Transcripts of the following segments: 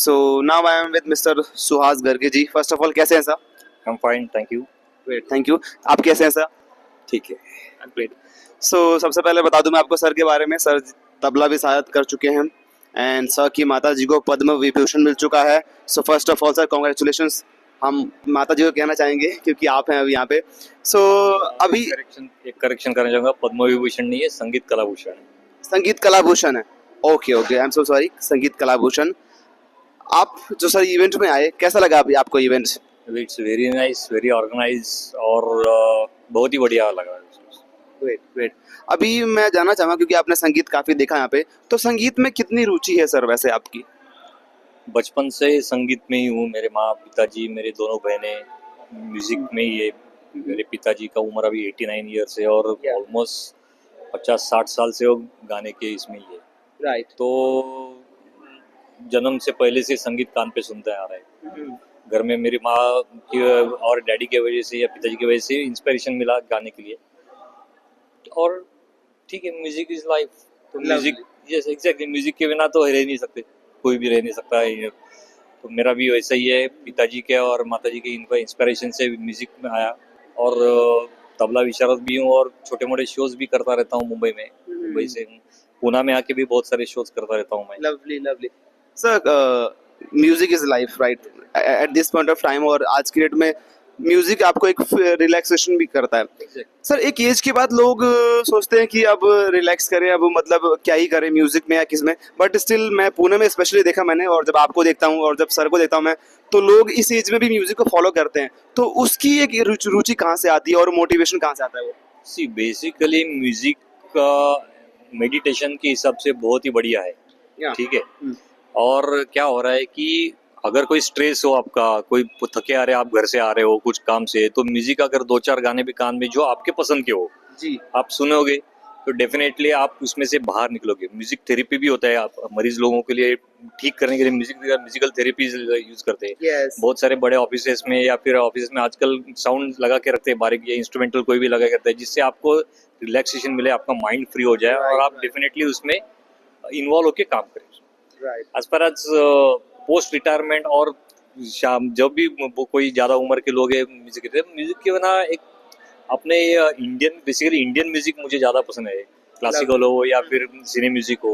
So now I am with Mr. Suhas Garge ji. First of all, कैसे हैं sir? I'm fine, thank you. Great, thank you. आप कैसे हैं sir? ठीक है. Great. So सबसे पहले बता दूं मैं आपको सर के बारे में. सर तबला भी शायद कर चुके हैं एंड सर की माता जी को पद्म विभूषण मिल चुका है. So first of all sir congratulations हम माता जी को कहना चाहेंगे क्योंकि आप हैं अभी यहाँ पे. सो अभी एक करेक्शन करना चाहूँगा, पद्म विभूषण नहीं है, संगीत कला भूषण है. संगीत कला भूषण है. Okay okay, I am so sorry. संगीत कला भूषण. आप जो सर इवेंट में आए, कैसा लगा अभी आपको event? It's very nice, very organise और बहुत ही बढ़िया लगा. Great great. अभी मैं जानना चाहूँगा क्योंकि आपने संगीत काफ़ी देखा यहाँ पे, तो संगीत में कितनी रुचि है सर वैसे आपकी? बचपन से संगीत में ही हूँ. मेरे माँ पिताजी मेरे दोनों बहनें म्यूजिक में ही है. मेरे पिताजी का उम्र अभी 89 ईयर्स है और ऑलमोस्ट 50-60 साल से वो गाने के इसमें ही है. राइट. तो जन्म से पहले से संगीत कान पे सुनते आ रहे हैं. घर में मेरी माँ की और डैडी की वजह से या पिताजी की वजह से इंस्पिरेशन मिला गाने के लिए. और ठीक है, म्यूजिक इज लाइफ. तो म्यूजिक, यस एग्जैक्टली, म्यूजिक के बिना तो रह नहीं सकते, कोई भी रह नहीं सकता है. तो मेरा भी वैसा ही है. पिताजी के और माताजी के इनका इंस्पिरेशन से म्यूजिक में आया. और तबला विशारद भी हूँ और छोटे मोटे शोज भी करता रहता हूँ मुंबई में. मुंबई से पुणे में आके भी बहुत सारे शोज करता रहता हूँ मैं. Lovely lovely. Sir music is life right at this point of time. और आज की डेट में म्यूजिक आपको एक रिलैक्सेशन भी करता है. सर एक एज के बाद लोग सोचते हैं कि अब रिलैक्स करें, अब मतलब क्या ही करें म्यूजिक में या किस में. बट स्टिल मैं पुणे में स्पेशली देखा मैंने, और जब आपको देखता हूँ और जब सर को देखता हूँ मैं, तो लोग इस एज में भी म्यूजिक को फॉलो करते हैं. तो उसकी एक रुचि कहाँ से आती है और मोटिवेशन कहाँ से आता है वो? सी बेसिकली म्यूजिक का मेडिटेशन के हिसाब से बहुत ही बढ़िया है. ठीक है. और क्या हो रहा है कि अगर कोई स्ट्रेस हो, आपका कोई थके आ रहे, आप घर से आ रहे हो कुछ काम से, तो म्यूजिक अगर 2-4 गाने भी कान में जो आपके पसंद के हो जी आप सुनोगे तो डेफिनेटली आप उसमें से बाहर निकलोगे. म्यूजिक थेरेपी भी होता है. आप मरीज लोगों के लिए ठीक करने के लिए म्यूजिकल थेरेपी यूज करते हैं. yes. बहुत सारे बड़े ऑफिस में या फिर ऑफिस में आजकल साउंड लगा के रखते हैं, बारीक या इंस्ट्रूमेंटल कोई भी लगा के रखता है, जिससे आपको रिलैक्सेशन मिले, आपका माइंड फ्री हो जाए और आप डेफिनेटली उसमें इन्वॉल्व होकर काम करें. As far as post retirement और शाम जब भी कोई ज्यादा उम्र के लोग हैं म्यूजिक के बिना एक अपने इंडियन, बेसिकली इंडियन म्यूजिक मुझे ज्यादा पसंद है. क्लासिकल हो या फिर सिने म्यूजिक हो.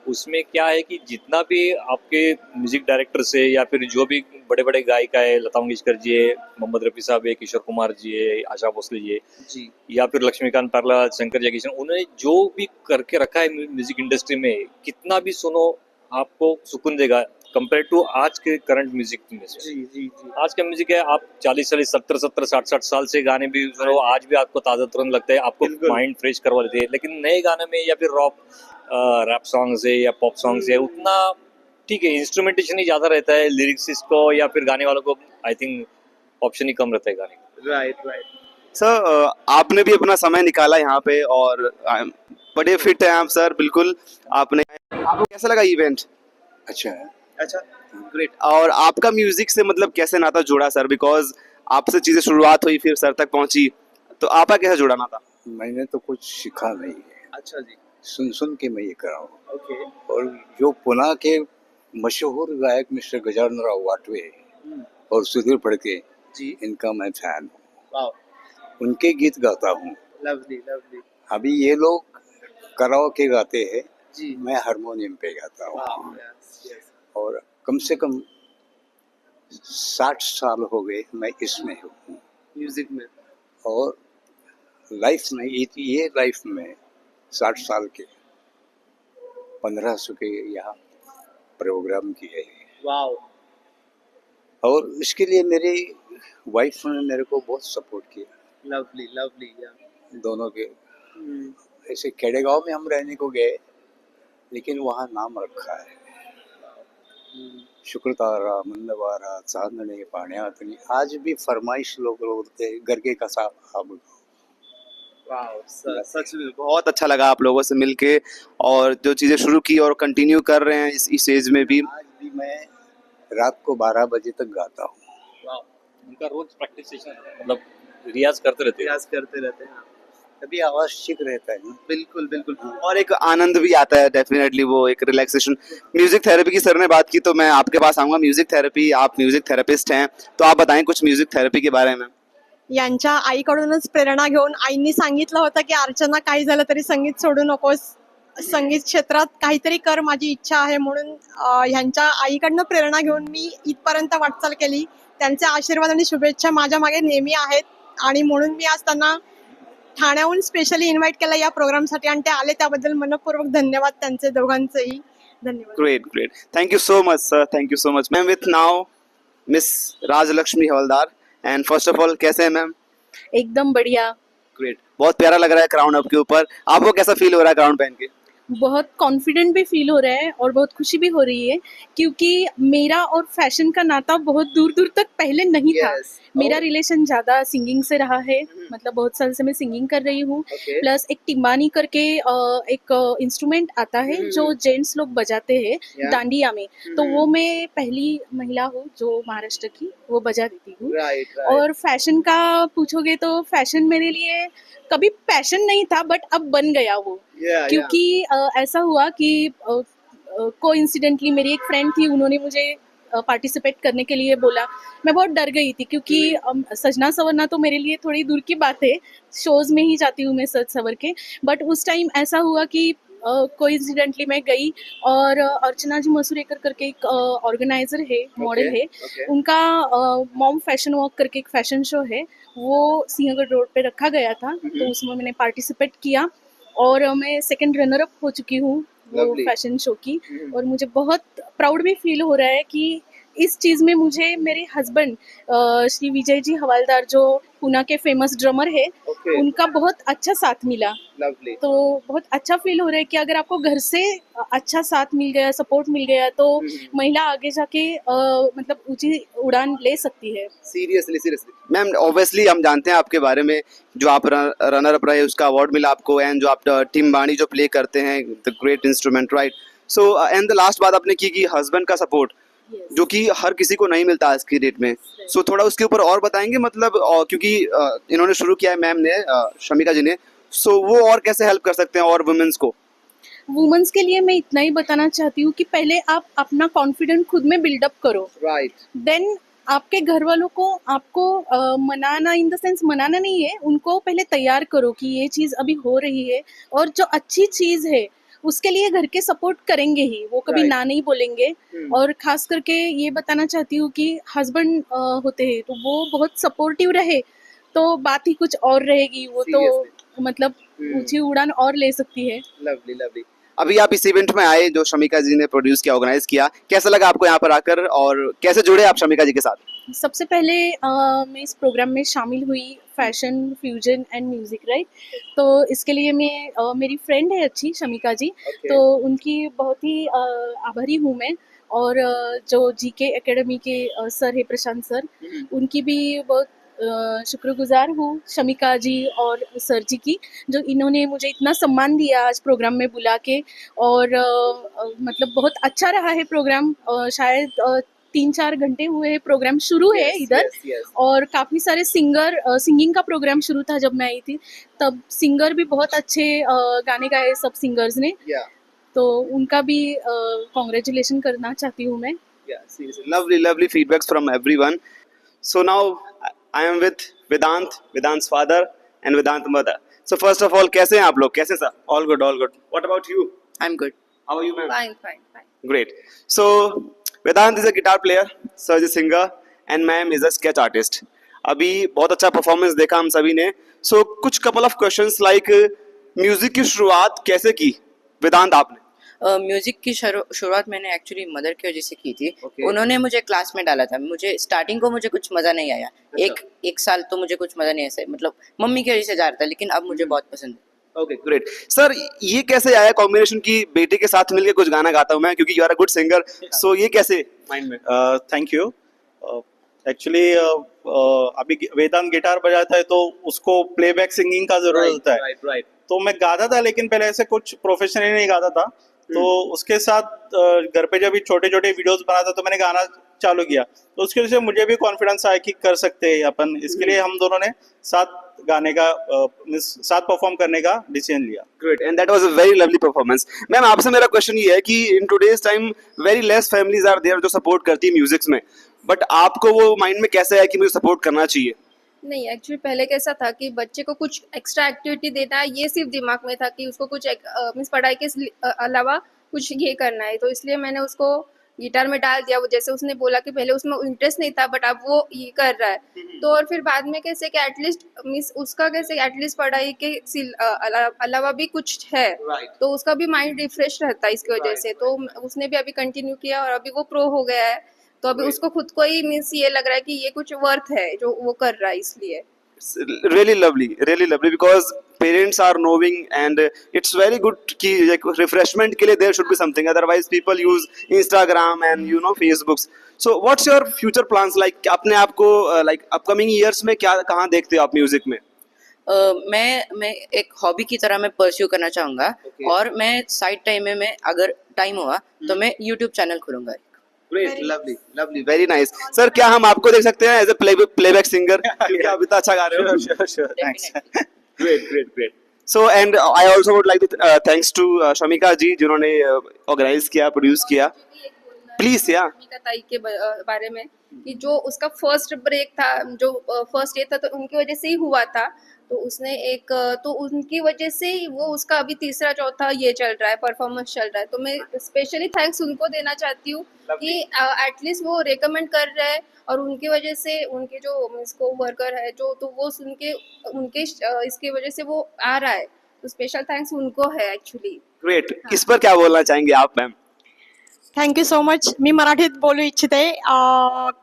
उसमें क्या है कि जितना भी आपके म्यूजिक डायरेक्टर से या फिर जो भी बड़े बड़े गायिका है, लता मंगेशकर जी है, मोहम्मद रफी साहब है, किशोर कुमार जी है, आशा भोसले जी है, या फिर लक्ष्मीकांत पार्ला, शंकर जयकिशन, उन्होंने जो भी करके रखा है म्यूजिक इंडस्ट्री में, कितना भी सुनो आपको सुकून देगा कंपेयर टू आज के करंट म्यूजिक में से. जी. आज का म्यूजिक है, आप 40-40, 70-70, 60-60 साल से गाने भी सुनो, आज भी आपको ताजा तुरंत लगता है, आपको माइंड फ्रेश करवा देते हैं. लेकिन नए गाने में या फिर रैप सॉन्ग्स है या पॉप सॉन्ग्स है, उतना ठीक है, इंस्ट्रूमेंटेशन ही ज्यादा रहता है. लिरिक्स को या फिर गाने वालों को आई थिंक ऑप्शन ही कम रहता है गाने का. राइट. सर आपने भी अपना समय निकाला यहाँ पे और बड़े फिट हैं आप सर. बिल्कुल. आपको कैसा लगा इवेंट? अच्छा है. अच्छा, ग्रेट. और आपका म्यूजिक से मतलब कैसे नाता जुड़ा सर? बिकॉज आपसे चीजें शुरुआत हुई फिर सर तक पहुंची, तो आपका कैसे जुड़ा नाता? मैंने तो कुछ सीखा नहीं है. अच्छा जी. सुन के मैं ये कर रहा हूँ. ओके. और जो पुणे के मशहूर गायक मिस्टर गजानन राव वाटवे और सुधीर फड़के जी, इनका मैं फैन हूँ. वाओ. उनके गीत गाता हूँ. Lovely lovely. अभी ये लोग कराओके गाते हैं, जी. मैं हारमोनियम पे गाता हूँ. वाओ. यस. और कम से कम 60 साल हो गए मैं इसमें हूँ म्यूजिक में. और लाइफ में ये लाइफ में 60 साल के 1500 के यहाँ प्रोग्राम किए हैं. वाओ. और इसके लिए मेरी वाइफ ने मेरे को बहुत सपोर्ट किया. Lovely lovely. दोनों के ऐसे खेड़ेगांव में हम रहने को गए, लेकिन वहाँ नाम रखा है शुक्रतारा, मंदवारा, चांदने, पाण्यातनी. आज भी फरमाइश लोग बोलते घर के कसा अब. वाओ सर, सच में बहुत अच्छा लगा आप लोगों से मिलके, और जो चीजें शुरू की और कंटिन्यू कर रहे हैं इस एज में भी. आज भी मैं रात को 12 बजे तक गाता हूँ. वाओ. उनका रोज प्रैक्टिस सेशन, मतलब रियाज करते रहते हैं. प्रयास करते रहते हैं. तभी आवाज ठीक रहता है ना। बिल्कुल बिल्कुल। और एक आनंद भी आता है डेफिनेटली, वो एक रिलैक्सेशन। म्यूजिक थेरेपी की सर ने बात की तो मैं आपके पास आऊंगा। म्यूजिक थेरेपी, आप म्यूजिक थेरेपिस्ट हैं, तो आप बताएं कुछ म्यूजिक थेरेपी के बारे में। यांच्या आईकडूनच प्रेरणा घेऊन आईंनी सांगितलं होतं की अर्चना काही झालं तरी संगीत सोडू नकोस, संगीत क्षेत्रात काहीतरी कर, माझी इच्छा आहे म्हणून ह्यांच्या आईकडनं प्रेरणा घेऊन मी इथपर्यंत वाटचाल केली. त्यांचे आशीर्वाद आणि शुभेच्छा माझ्या मागे नेहमी आहेत आणि म्हणून मी आज त्यांना ठाण्याहून स्पेशली इन्व्हाइट केलं या प्रोग्रामसाठी आणि ते आले त्याबद्दल मनपूर्वक धन्यवाद त्यांचे दोघांचेही. धन्यवाद. Great great, thank you so much sir, thank you so much ma'am. With now miss Rajalakshmi Havaldar, and first of all कैसे हैं मैम? एकदम बढ़िया। ग्रेट, बहुत प्यारा लग रहा है क्राउन आपके ऊपर। आपको कैसा फील हो रहा है क्राउन पहन के? बहुत कॉन्फिडेंट भी फील हो रहा है और बहुत खुशी भी हो रही है क्योंकि मेरा और फैशन का नाता बहुत दूर दूर तक पहले नहीं था। Yes. मेरा Oh. रिलेशन ज्यादा सिंगिंग से रहा है, मतलब बहुत साल से मैं सिंगिंग कर रही हूँ। Okay. प्लस एक टिम्बानी करके एक इंस्ट्रूमेंट आता है जो जेंट्स लोग बजाते हैं Yeah. डांडिया में, तो वो मैं पहली महिला हूँ जो महाराष्ट्र की वो बजा देती हूँ। राइट और फैशन का पूछोगे तो फैशन मेरे लिए कभी पैशन नहीं था, बट अब बन गया वो, क्योंकि ऐसा हुआ कि कोइंसिडेंटली मेरी एक फ्रेंड थी, उन्होंने मुझे पार्टिसिपेट करने के लिए बोला। मैं बहुत डर गई थी क्योंकि सजना संवरना तो मेरे लिए थोड़ी दूर की बात है, शोज में ही जाती हूँ मैं सज संवर के। बट उस टाइम ऐसा हुआ कि कोइंसिडेंटली मैं गई और अर्चना जी मसूरेकर करके एक ऑर्गेनाइजर है, मॉडल है, उनका मॉम फैशन वॉक करके एक फैशन शो है, वो सिंहगढ़ रोड पे रखा गया था, तो उसमें मैंने पार्टिसिपेट किया और मैं सेकंड रनर अप हो चुकी हूँ वो Lovely. फैशन शो की। और मुझे बहुत प्राउड भी फील हो रहा है कि इस चीज़ में मुझे मेरे हस्बैंड श्री विजय जी हवालदार जो पूना के फेमस ड्रमर है, Okay. उनका बहुत अच्छा साथ मिला। लवली। तो बहुत अच्छा फील हो रहा है कि अगर आपको घर से अच्छा साथ मिल गया, सपोर्ट मिल गया, तो महिला आगे जाके मतलब ऊंची उड़ान ले सकती है। सीरियसली सीरियसली मैम, ऑब्वियसली हम जानते हैं आपके बारे में, जो आप रनर अप रहे उसका अवार्ड मिला आपको, एंड जो आप टीम बाणी जो प्ले करते हैं, the great instrument, right. So and the last बात आपने की कि हस्बैंड का सपोर्ट, जो कि हर किसी को नहीं मिलता आज की डेट में। सो थोड़ा उसके ऊपर और बताएंगे, मतलब क्योंकि इन्होंने शुरू किया है मैम ने, शमिका जी ने, सो वो और कैसे हेल्प कर सकते हैं और वुमेन्स को? वुमेन्स के लिए मैं इतना ही बताना चाहती हूँ कि पहले आप अपना कॉन्फिडेंस खुद में बिल्डअप करो, राइट। देन आपके घर वालों को आपको मनाना, इन द सेंस मनाना नहीं है, उनको पहले तैयार करो कि ये चीज़ अभी हो रही है और जो अच्छी चीज़ है उसके लिए घर के सपोर्ट करेंगे ही, वो कभी Right. ना नहीं बोलेंगे। और खास करके ये बताना चाहती हूँ कि हस्बैंड होते हैं तो वो बहुत सपोर्टिव रहे तो बात ही कुछ और रहेगी, वो तो मतलब ऊंची उड़ान और ले सकती है। Lovely lovely. अभी आप इस इवेंट में आए जो शमिका जी ने प्रोड्यूस किया, ऑर्गेनाइज किया, कैसा लगा आपको यहाँ पर आकर और कैसे जुड़े आप शमिका जी के साथ? सबसे पहले मैं इस प्रोग्राम में शामिल हुई fashion fusion and music, right. तो इसके लिए मैं मेरी फ्रेंड है अच्छी शमिका जी, तो उनकी बहुत ही आभारी हूँ मैं। और जो जीके एकेडमी के सर है प्रशांत सर, उनकी भी बहुत शुक्रगुजार हूँ शमिका जी और सर जी की, जो इन्होंने मुझे इतना सम्मान दिया आज प्रोग्राम में बुला के। और मतलब बहुत अच्छा रहा है प्रोग्राम, शायद 3-4 घंटे हुए हैं प्रोग्राम शुरू है इधर। और काफ़ी सारे सिंगर, सिंगिंग का प्रोग्राम शुरू था जब मैं आई थी, तब सिंगर भी बहुत अच्छे गाने गाए सब सिंगर्स ने, तो उनका भी कॉन्ग्रेचुलेशन करना चाहती हूँ मैं। Lovely, lovely feedbacks from everyone. So now I am with Vedant's father and Vedant mother. So first of all, कैसे हैं आप लोग? कैसे sir? All good, all good. What about you? I'm good. How are you, ma'am? Fine. Great. So Vedant is a guitar player, Sir is a singer, and ma'am is a sketch artist. अभी बहुत अच्छा performance देखा हम सभी ने. So कुछ couple of questions like music की शुरुआत कैसे की वेदांत आपने? म्यूजिक की शुरुआत मैंने एक्चुअली मदर की वजह से की थी। Okay. उन्होंने मुझे क्लास में डाला था। मुझे स्टार्टिंग को मुझे कुछ मजा नहीं आया, एक साल तो मुझे कुछ मजा नहीं आया, मतलब मम्मी की वजह से जा रहा था, लेकिन अब मुझे बहुत पसंद है। ओके ग्रेट सर, ये कैसे आया कॉम्बिनेशन की बेटे के साथ मिलके कुछ गाना गाता हूँ मैं, क्योंकि you are a good singer, so ये कैसे माइंड में? Thank you. एक्चुअली अभी वेदांत गिटार बजाता है तो उसको प्लेबैक सिंगिंग का जरूरत होता है, राइट। तो मैं गाता था, लेकिन पहले ऐसे कुछ प्रोफेशनली नहीं गाता था। तो उसके साथ घर पे जब भी छोटे छोटे वीडियोस बनाता तो मैंने गाना चालू किया, तो उसकी वजह से मुझे भी कॉन्फिडेंस आया कि कर सकते हैं अपन। इसके लिए हम दोनों ने साथ गाने का साथ परफॉर्म करने का डिसीजन लिया। Great, and that was a very lovely performance. Ma'am आपसे मेरा क्वेश्चन ये है कि in today's time very less families are there जो सपोर्ट करती है म्यूजिक में, बट आपको वो माइंड में कैसे है कि मुझे सपोर्ट करना चाहिए? नहीं, एक्चुअली पहले कैसा था कि बच्चे को कुछ एक्स्ट्रा एक्टिविटी देना है, ये सिर्फ दिमाग में था कि उसको कुछ मीन्स पढ़ाई के अलावा कुछ ये करना है, तो इसलिए मैंने उसको गिटार में डाल दिया। वो जैसे उसने बोला कि पहले उसमें इंटरेस्ट नहीं था, बट अब वो ये कर रहा है, तो और फिर बाद में कैसे कि एटलीस्ट मीन्स उसका कैसे एटलीस्ट पढ़ाई के अलावा भी कुछ है, तो उसका भी माइंड रिफ्रेश रहता है इसकी वजह से। तो उसने भी अभी कंटिन्यू किया और अभी वो प्रो हो गया है, तो अभी उसको खुद को ही मीन्स ये लग रहा है कि ये कुछ वर्थ है जो वो कर रहा है, इसलिए। really lovely because parents are knowing and it's very good कि like refreshment के लिए there should be something, otherwise people use Instagram and you know Facebooks. So what's your future plans like? अपने आप को like upcoming years में क्या कहाँ देखते हो आप म्यूजिक में? मैं एक हॉबी की तरह मैं परस्यू करना चाहूँगा। और मैं साइड टाइम में मैं अगर टाइम हुआ तो मैं यूट्यूब चैनल खोलूँगा। Great, lovely, very nice. Sir, क्या हम आपको देख सकते हैं एज ए प्लेबैक सिंगर? क्योंकि आप इतना अच्छा गा रहे हो। Sure, thanks. Great. So and I also would like to thanks to Shamika जी जिन्होंने ऑर्गेनाइज किया, प्रोड्यूस किया। Please, yeah. शमिका ताई के बारे में कि जो उसका फर्स्ट ब्रेक था, जो फर्स्ट ये था, तो उनकी वजह से ही हुआ था। तो उसने एक तो उनकी वजह से वो उसका अभी तीसरा चौथा ये चल रहा है, परफॉर्मेंस चल रहा है। तो मैं स्पेशली थैंक्स उनको देना चाहती हूँ कि एटलीस्ट वो रेकमेंड कर रहे हैं, और उनकी वजह से उनके जो इसको वर्कर है जो, तो वो सुन के उनके इसकी वजह से वो आ रहा है, तो स्पेशल थैंक्स उनको है एक्चुअली। ग्रेट, इस पर क्या बोलना चाहेंगे आप मैम? Thank you so much. मी मराठीत बोलू इच्छिते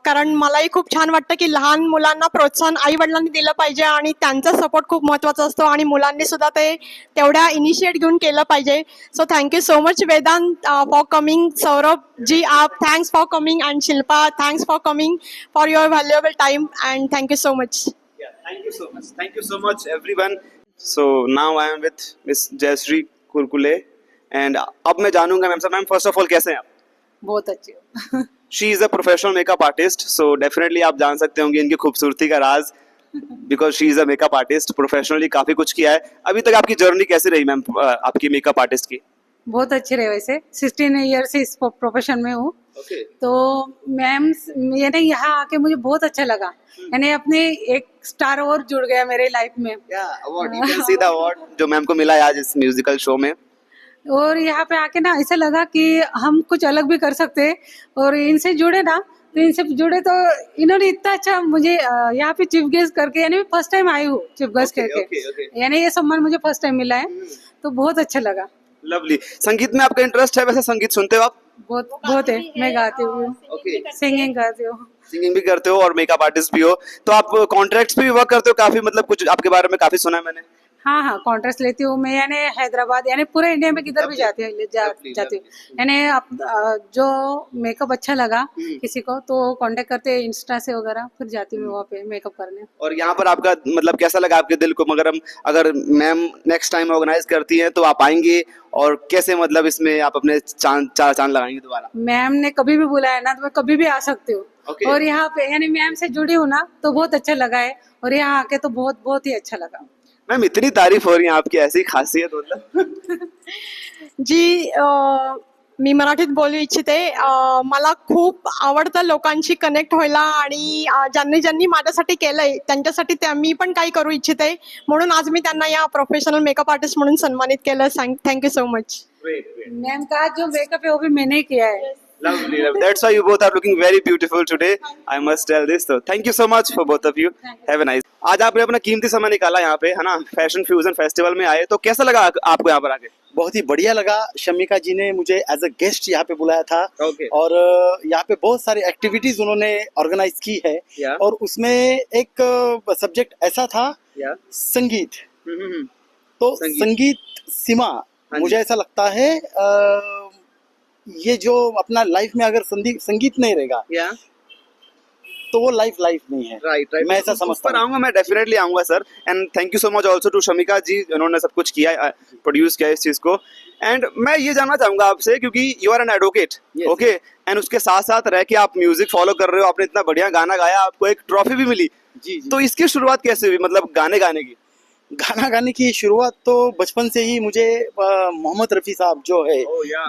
कारण मलाही खूप छान वाटतं की लहान मुलांना प्रोत्साहन आई वडिलांनी दिलं पाहिजे आणि त्यांचा सपोर्ट खूप महत्त्वाचा असतो आणि मुलांनी सुद्धा ते तेवढ्या इनिशिएट घेऊन केलं पाहिजे. So thank you so much Vedant for coming. Saurabh ji आप thanks for coming and Shilpa thanks for coming for your valuable time and thank you so much. Thank you so much everyone. So now I am with Miss Jayashree Kurkule and अब मैं जानूंगा ma'am से, ma'am first of all कैसे हैं आप? बहुत अच्छी हो। She is a professional makeup artist, so definitely आप जान सकते होंगे इनकी खूबसूरती का राज, because she is a makeup artist, professionally काफी कुछ किया है। अभी तक आपकी जर्नी कैसी रही मैम आपकी मेकअप आर्टिस्ट की? बहुत अच्छी रहे, वैसे 16 ईयर से इस प्रोफेशन में हूँ। तो मैम मैंने यहाँ आके मुझे बहुत अच्छा लगा, यानी अपने एक स्टार और जुड़ गया मेरे लाइफ में। Award, you can see the award जो मैम को मिला है आज इस म्यूजिकल शो में। और यहाँ पे आके ना ऐसा लगा कि हम कुछ अलग भी कर सकते हैं, और इनसे जुड़े ना, तो इनसे जुड़े तो इन्होंने इतना अच्छा मुझे यहाँ पे चीफ गेस्ट करके, यानी फर्स्ट टाइम आई हूँ चीफ गेस्ट करके, यानी ये सम्मान मुझे फर्स्ट टाइम मिला है, तो बहुत अच्छा लगा। लवली। संगीत में आपका इंटरेस्ट है? वैसे संगीत सुनते हो आप? बहुत है, मैं गाती हूँ, सिंगिंग करती हूँ। सिंगिंग भी करते हो और मेकअप आर्टिस्ट भी हो, तो आप कॉन्ट्रैक्ट्स पे भी वर्क करते हो काफी, मतलब कुछ आपके बारे में काफी सुना है मैंने। हाँ, कॉन्ट्रैक्ट लेती हूँ मैं, यानी हैदराबाद, यानी पूरे इंडिया में किधर भी जाती हूँ, यानी जो मेकअप अच्छा लगा किसी को तो कांटेक्ट करते हैं इंस्टा से वगैरह, फिर जाती हूँ वहाँ पे मेकअप करने। और यहाँ पर आपका मतलब कैसा लगा आपके दिल को? मगर हम अगर मैम नेक्स्ट टाइम ऑर्गेनाइज करती हैं तो आप आएंगे, और कैसे मतलब इसमें आप अपने चार चांद लगाएंगे दोबारा? मैम ने कभी भी बुलाया ना तो मैं कभी भी आ सकती हूँ। और यहाँ पे यानी मैम से जुड़ी हूँ ना तो बहुत अच्छा लगा है, और यहाँ आके तो बहुत ही अच्छा लगा। मैम इतनी तारीफ हो रही है आपकी, ऐसी खासियत मतलब? जी मी मराठीत बोलू इच्छिते. मला खूप आवडतं लोकांशी कनेक्ट व्हायला, आणि ज्यांनी माझ्यासाठी केलंय त्यांच्यासाठी मी पण काही करू इच्छिते, म्हणून आज मी त्यांना या प्रोफेशनल मेकअप आर्टिस्ट म्हणून सन्मानित केलं. Thank you so much. मैम का जो मेकअप है वो भी मैंने ही किया है. Lovely. That's why you both are looking very beautiful today. I must tell this. So thank you so much for both of you. Have a nice. आज आपने अपना कीमती समय निकाला यहाँ पे, है ना? फैशन फ्यूजन फेस्टिवल में आए, तो कैसा लगा आपको यहाँ पर आके? बहुत ही बढ़िया लगा. शमिका जी ने मुझे एज अ गेस्ट यहाँ पे बुलाया था. और यहाँ पे बहुत सारी एक्टिविटीज उन्होंने ऑर्गेनाइज की है. और उसमें एक सब्जेक्ट ऐसा था, संगीत. तो संगीत सीमा, मुझे ऐसा लगता है ये जो अपना लाइफ में अगर संगीत नहीं रहेगा तो वो लाइफ नहीं है. राइट. मैं ऐसा समझता हूँ. आऊंगा, मैं डेफिनेटली आऊंगा sir. And thank you so much also to Shamika ji, उन्होंने सब कुछ किया, प्रोड्यूस किया इस चीज को. एंड मैं ये जानना चाहूंगा आपसे, क्योंकि you are an advocate, okay, and उसके साथ साथ रह के आप म्यूजिक फॉलो कर रहे हो, आपने इतना बढ़िया गाना गाया, आपको एक ट्रॉफी भी मिली, जी जी तो इसकी शुरुआत कैसे हुई, मतलब गाने गाने की? गाना गाने की शुरुआत तो बचपन से ही मुझे मोहम्मद रफ़ी साहब जो है,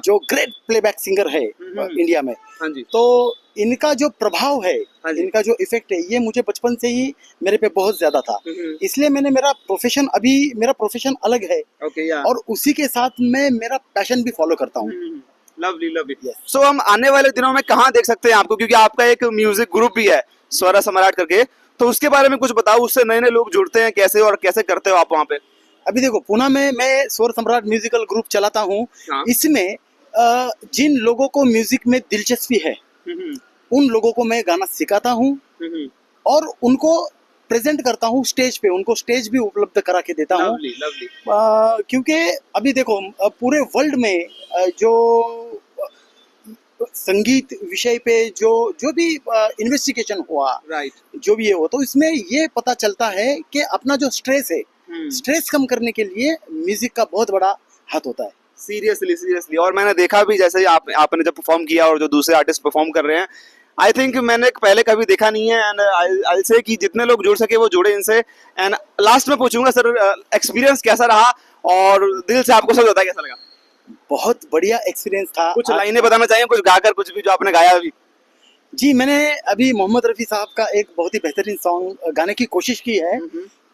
जो ग्रेट प्लेबैक सिंगर है इंडिया में, हाँ जी, तो इनका जो प्रभाव है, हाँ जी। इनका जो इफेक्ट है, ये मुझे बचपन से ही मेरे पे बहुत ज्यादा था। इसलिए मैंने मेरा प्रोफेशन अलग है, ओके या और उसी के साथ मैं मेरा पैशन भी फॉलो करता हूँ। Lovely lovely. सो हम आने वाले दिनों में कहाँ देख सकते हैं आपको, क्योंकि आपका एक म्यूजिक ग्रुप भी है स्वरा सम्राट करके, तो उसके बारे में कुछ बताओ, उससे नए नए लोग जुड़ते हैं कैसे और कैसे करते हो आप वहाँ पे? अभी देखो, पुणे में मैं स्वर सम्राट म्यूजिकल ग्रुप चलाता हूँ। हाँ। इसमें जिन लोगों को म्यूजिक में दिलचस्पी है, उन लोगों को मैं गाना सिखाता हूँ और उनको प्रेजेंट करता हूँ स्टेज पे, उनको स्टेज भी उपलब्ध करा के देता हूँ। Lovely lovely. क्योंकि अभी देखो, पूरे वर्ल्ड में जो संगीत विषय पे जो भी इन्वेस्टिगेशन हुआ, राइट, जो भी हो, तो इसमें ये पता चलता है कि अपना जो स्ट्रेस है, स्ट्रेस कम करने के लिए म्यूजिक का बहुत बड़ा हाथ होता है। Seriously seriously. और मैंने देखा भी, जैसे आपने जब परफॉर्म किया और जो दूसरे आर्टिस्ट परफॉर्म कर रहे हैं, आई थिंक मैंने पहले कभी देखा नहीं है। एंड आई से कि जितने लोग जुड़ सके वो जुड़े इनसे। एंड लास्ट में पूछूंगा सर, एक्सपीरियंस कैसा रहा और दिल से आपको सब बताया कैसा लगा? बहुत बढ़िया एक्सपीरियंस था। कुछ लाइनें बताना चाहिए, कुछ गाकर, कुछ भी जो आपने गाया अभी? जी, मैंने अभी मोहम्मद रफ़ी साहब का एक बहुत ही बेहतरीन सॉन्ग गाने की कोशिश की है।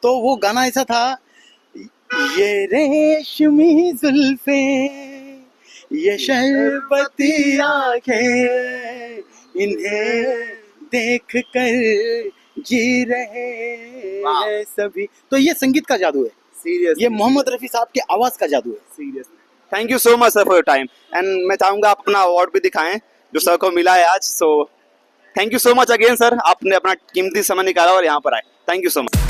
तो वो गाना ऐसा था, ये रेशमी जुल्फे, ये शरबती आंखें, इन्हें देख कर जी रहे हैं सभी। तो ये संगीत का जादू है, सीरियस, ये मोहम्मद रफ़ी साहब की आवाज का जादू है। Serious. Thank you so much sir for your time. And मैं चाहूंगा आप अपना अवार्ड भी दिखाएं जो सर को मिला है आज। So thank you so much again sir, आपने अपना कीमती समय निकाला और यहाँ पर आए। Thank you so much.